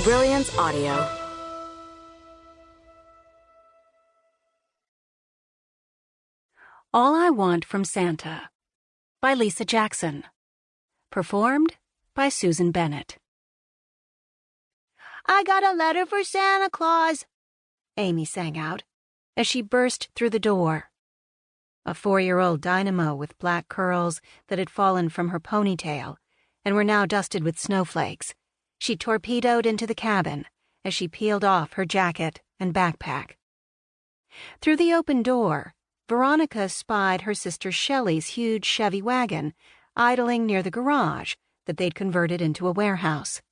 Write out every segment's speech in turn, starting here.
Brilliance Audio. All I Want from Santa by Lisa Jackson. Performed by Susan Bennett. I got a letter for Santa Claus, Amy sang out as she burst through the door. A 4-year-old dynamo with black curls that had fallen from her ponytail and were now dusted with snowflakes, she torpedoed into the cabin as she peeled off her jacket and backpack. Through the open door, Veronica spied her sister Shelley's huge Chevy wagon idling near the garage that they'd converted into a warehouse.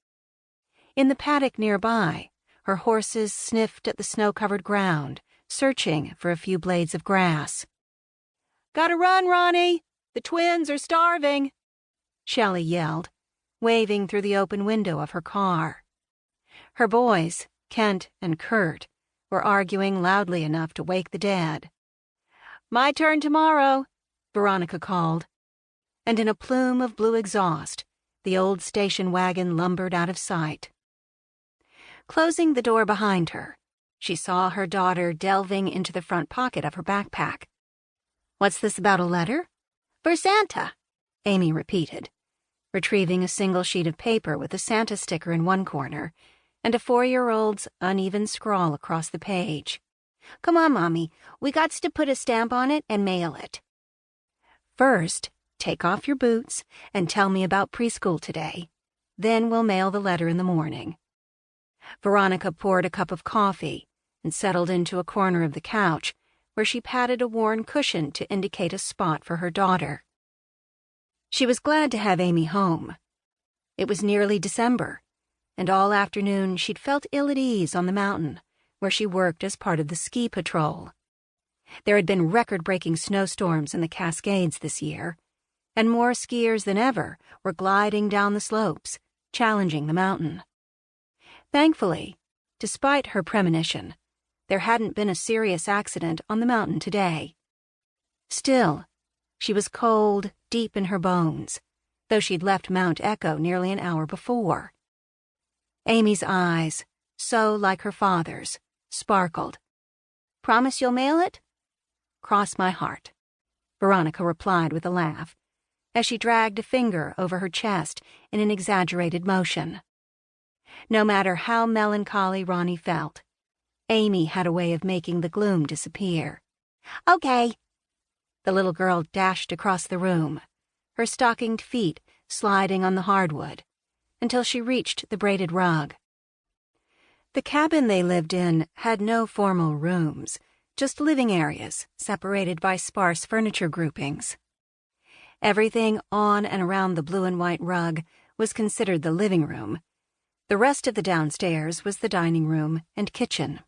In the paddock nearby, her horses sniffed at the snow-covered ground, searching for a few blades of grass. "Gotta run, Ronni! The twins are starving!" Shelley yelled, waving through the open window of her car. Her boys, Kent and Kurt, were arguing loudly enough to wake the dead. "My turn tomorrow," Veronica called, and in a plume of blue exhaust, the old station wagon lumbered out of sight. Closing the door behind her, she saw her daughter delving into the front pocket of her backpack. "What's this about a letter?" "For Santa," Amy repeated, retrieving a single sheet of paper with a Santa sticker in one corner and a 4-year-old's uneven scrawl across the page. "Come on, Mommy. We gots to put a stamp on it and mail it." "First, take off your boots and tell me about preschool today. Then we'll mail the letter in the morning." Veronica poured a cup of coffee and settled into a corner of the couch where she patted a worn cushion to indicate a spot for her daughter. She was glad to have Amy home. It was nearly December, and all afternoon she'd felt ill at ease on the mountain, where she worked as part of the ski patrol. There had been record-breaking snowstorms in the Cascades this year, and more skiers than ever were gliding down the slopes, challenging the mountain. Thankfully, despite her premonition, there hadn't been a serious accident on the mountain today. Still, she was cold deep in her bones, though she'd left Mount Echo nearly an hour before. Amy's eyes, so like her father's, sparkled. "Promise you'll mail it?" "Cross my heart," Veronica replied with a laugh, as she dragged a finger over her chest in an exaggerated motion. No matter how melancholy Ronni felt, Amy had a way of making the gloom disappear. "Okay." The little girl dashed across the room, her stockinged feet sliding on the hardwood, until she reached the braided rug. The cabin they lived in had no formal rooms, just living areas separated by sparse furniture groupings. Everything on and around the blue and white rug was considered the living room. The rest of the downstairs was the dining room and kitchen.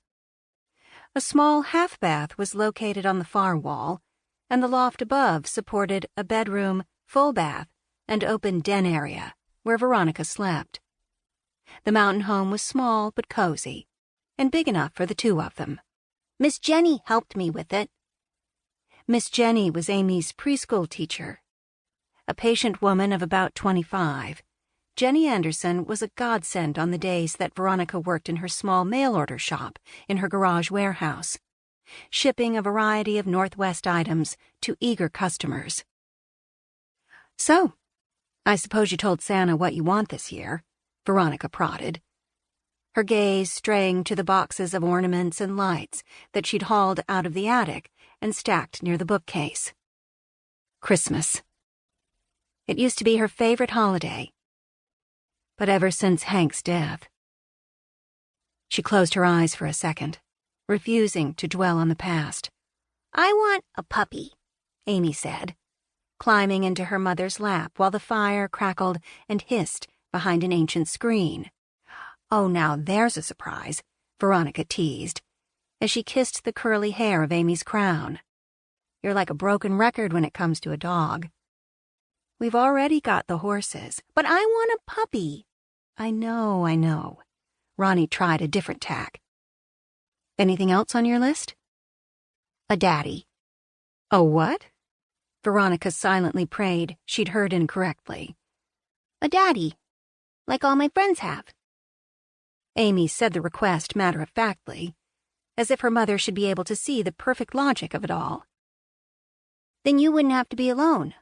A small half-bath was located on the far wall, and the loft above supported a bedroom, full bath, and open den area where Veronica slept. The mountain home was small but cozy, and big enough for the two of them. "Miss Jenny helped me with it." Miss Jenny was Amy's preschool teacher. A patient woman of about 25, Jenny Anderson was a godsend on the days that Veronica worked in her small mail-order shop in her garage warehouse, shipping a variety of Northwest items to eager customers. "So, I suppose you told Santa what you want this year," Veronica prodded, her gaze straying to the boxes of ornaments and lights that she'd hauled out of the attic and stacked near the bookcase. Christmas. It used to be her favorite holiday, but ever since Hank's death. She closed her eyes for a second, refusing to dwell on the past. "I want a puppy," Amy said, climbing into her mother's lap while the fire crackled and hissed behind an ancient screen. "Oh, now there's a surprise," Veronica teased, as she kissed the curly hair of Amy's crown. "You're like a broken record when it comes to a dog." "We've already got the horses." "But I want a puppy." I know. Ronni tried a different tack. "Anything else on your list?" "A daddy." "A what?" Veronica silently prayed she'd heard incorrectly. "A daddy, like all my friends have." Amy said the request matter-of-factly, as if her mother should be able to see the perfect logic of it all. Then you wouldn't have to be alone.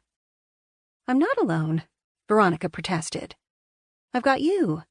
I'm not alone, Veronica protested. I've got you.